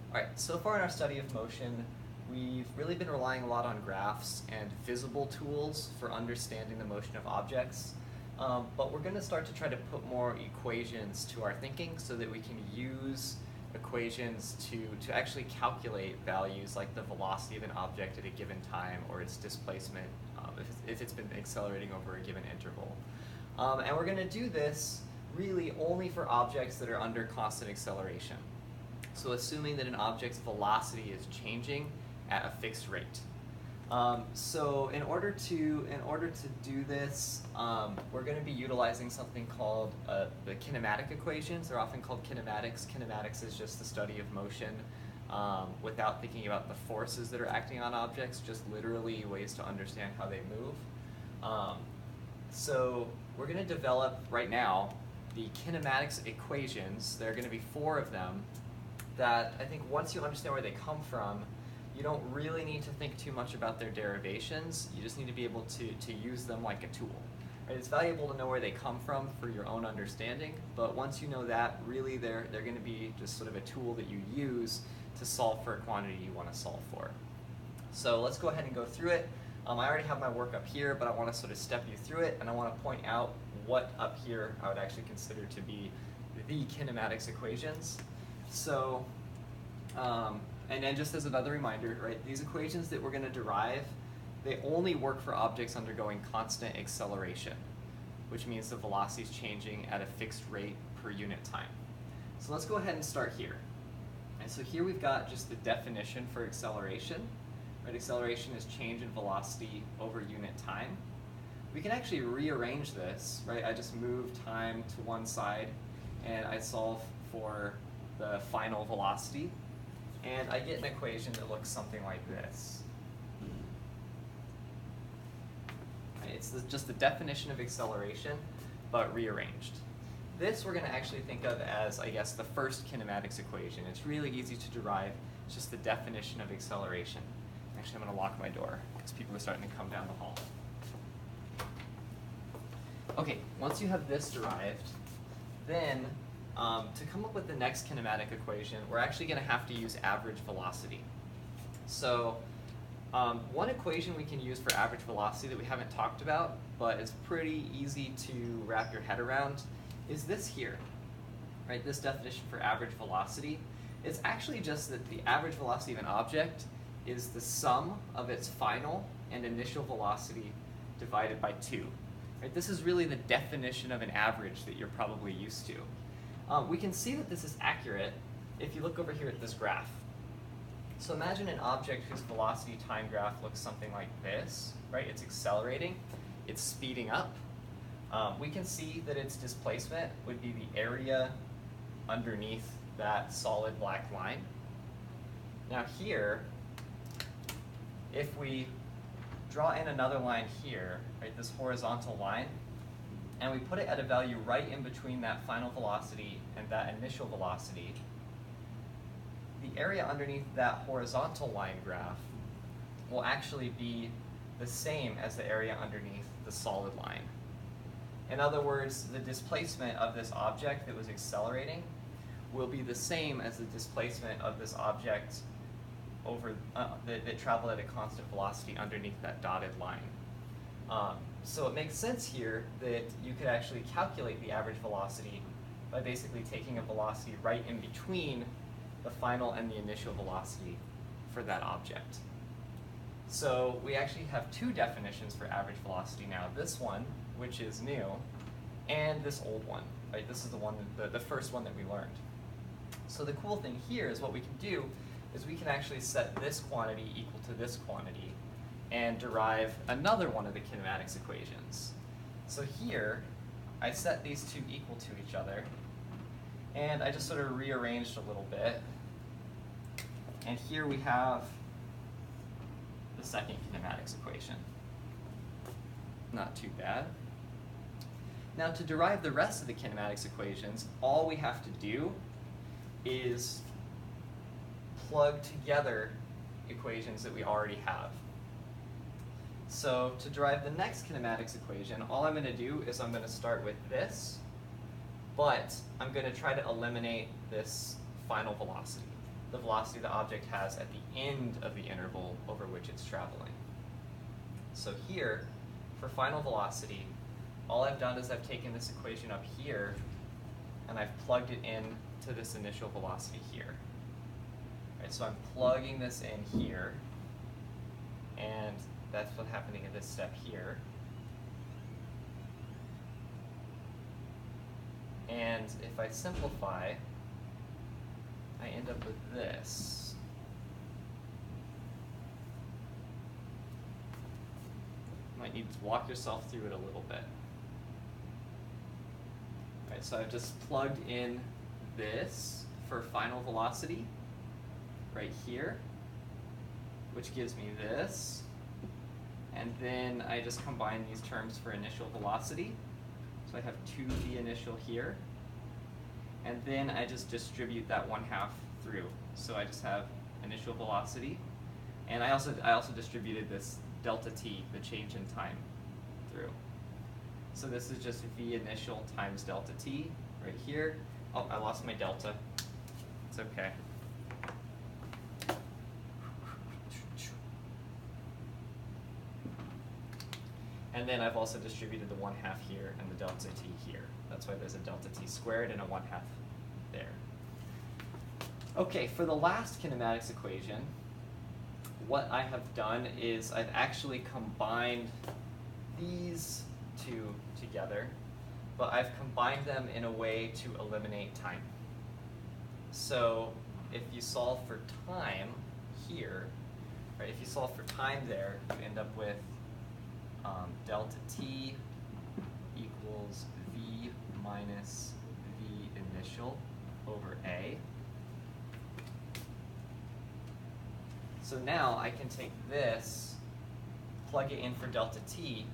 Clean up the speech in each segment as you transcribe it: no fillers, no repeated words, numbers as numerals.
Alright, so far in our study of motion, we've really been relying a lot on graphs and visible tools for understanding the motion of objects. But we're going to start to try to put more equations to our thinking so that we can use equations to actually calculate values like the velocity of an object at a given time or its displacement if it's been accelerating over a given interval. And we're going to do this really only for objects that are under constant acceleration. So assuming that an object's velocity is changing at a fixed rate. So in order to do this, we're going to be utilizing something called the kinematic equations. They're often called kinematics. Kinematics is just the study of motion without thinking about the forces that are acting on objects, just literally ways to understand how they move. So we're going to develop right now the kinematics equations. There are going to be 4 of them that I think once you understand where they come from, you don't really need to think too much about their derivations. You just need to be able to use them like a tool. Right? It's valuable to know where they come from for your own understanding, but once you know that, really they're going to be just sort of a tool that you use to solve for a quantity you want to solve for. So let's go ahead and go through it. I already have my work up here, but I want to sort of step you through it, and I want to point out what up here I would actually consider to be the kinematics equations. So, and then just as another reminder, right, these equations that we're going to derive, they only work for objects undergoing constant acceleration, which means the velocity is changing at a fixed rate per unit time. So let's go ahead and start here. And so here we've got just the definition for acceleration. Right, acceleration is change in velocity over unit time. We can actually rearrange this, right? I just move time to one side and I solve for the final velocity, and I get an equation that looks something like this. Right, it's just the definition of acceleration, but rearranged. This we're going to actually think of as, I guess, the first kinematics equation. It's really easy to derive. It's just the definition of acceleration. Actually, I'm going to lock my door because people are starting to come down the hall. Okay, once you have this derived, then to come up with the next kinematic equation, we're actually going to have to use average velocity. So one equation we can use for average velocity that we haven't talked about, but it's pretty easy to wrap your head around, is this here. Right, this definition for average velocity. It's actually just that the average velocity of an object is the sum of its final and initial velocity divided by 2. Right, this is really the definition of an average that you're probably used to. We can see that this is accurate if you look over here at this graph. So imagine an object whose velocity time graph looks something like this, right? It's accelerating, it's speeding up. We can see that its displacement would be the area underneath that solid black line. Now here, if we draw in another line here, right, this horizontal line, and we put it at a value right in between that final velocity and that initial velocity, the area underneath that horizontal line graph will actually be the same as the area underneath the solid line. In other words, the displacement of this object that was accelerating will be the same as the displacement of this object over that traveled at a constant velocity underneath that dotted line. So it makes sense here that you could actually calculate the average velocity by basically taking a velocity right in between the final and the initial velocity for that object. So we actually have 2 definitions for average velocity now. This one, which is new, and this old one. Right? This is the one, the first one that we learned. So the cool thing here is what we can do is we can actually set this quantity equal to this quantity and derive another one of the kinematics equations. So here, I set these 2 equal to each other, and I just sort of rearranged a little bit. And here we have the second kinematics equation. Not too bad. Now to derive the rest of the kinematics equations, all we have to do is plug together equations that we already have. So to derive the next kinematics equation, all I'm going to do is I'm going to start with this, but I'm going to try to eliminate this final velocity. the velocity the object has at the end of the interval over which it's traveling. So here, for final velocity, all I've done is I've taken this equation up here and I've plugged it in to this initial velocity here. Right, so I'm plugging this in here, and that's what's happening in this step here. And if I simplify, I end up with this. You might need to walk yourself through it a little bit. All right, so I've just plugged in this for final velocity right here, which gives me this. And then I just combine these terms for initial velocity. So I have 2v initial here. And then I just distribute that 1/2 through. So I just have initial velocity. And I also distributed this delta t, the change in time, through. So this is just v initial times delta t right here. Oh, I lost my delta. It's okay. And then I've also distributed the 1/2 here and the delta t here. That's why there's a delta t squared and a 1/2 there. Okay, for the last kinematics equation, what I have done is I've actually combined these two together, but I've combined them in a way to eliminate time. So if you solve for time here, right, if you solve for time there, you end up with delta t equals v minus v initial over a. So now I can take this, plug it in for delta t,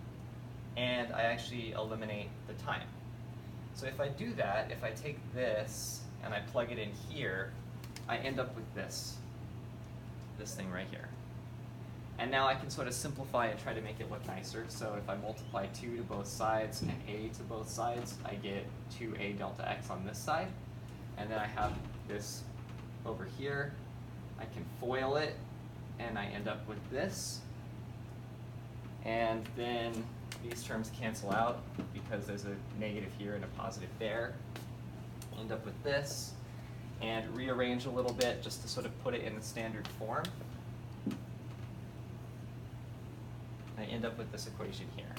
and I actually eliminate the time. So if I do that, if I take this and I plug it in here, I end up with this thing right here. And now I can sort of simplify and try to make it look nicer. So if I multiply 2 to both sides and a to both sides, I get 2a delta x on this side. And then I have this over here. I can FOIL it, and I end up with this. And then these terms cancel out because there's a negative here and a positive there. I end up with this, and rearrange a little bit just to sort of put it in the standard form. I end up with this equation here.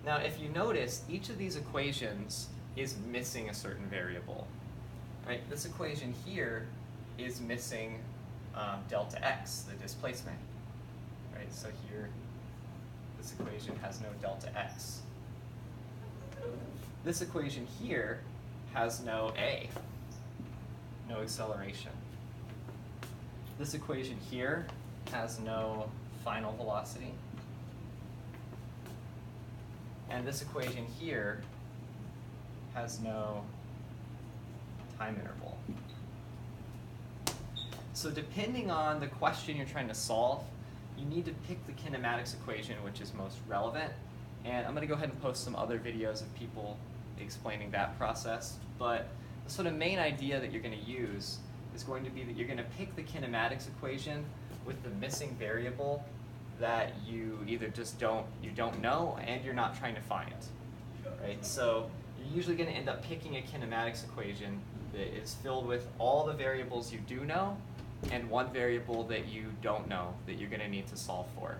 Now, if you notice, each of these equations is missing a certain variable. Right? This equation here is missing delta x, the displacement. Right? So here, this equation has no delta x. This equation here has no a, no acceleration. This equation here has no final velocity. And this equation here has no time interval. So depending on the question you're trying to solve, you need to pick the kinematics equation which is most relevant. And I'm going to go ahead and post some other videos of people explaining that process. But the sort of main idea that you're going to use is going to be that you're going to pick the kinematics equation with the missing variable that you either just don't know and you're not trying to find. Right? So you're usually going to end up picking a kinematics equation that is filled with all the variables you do know and one variable that you don't know that you're going to need to solve for.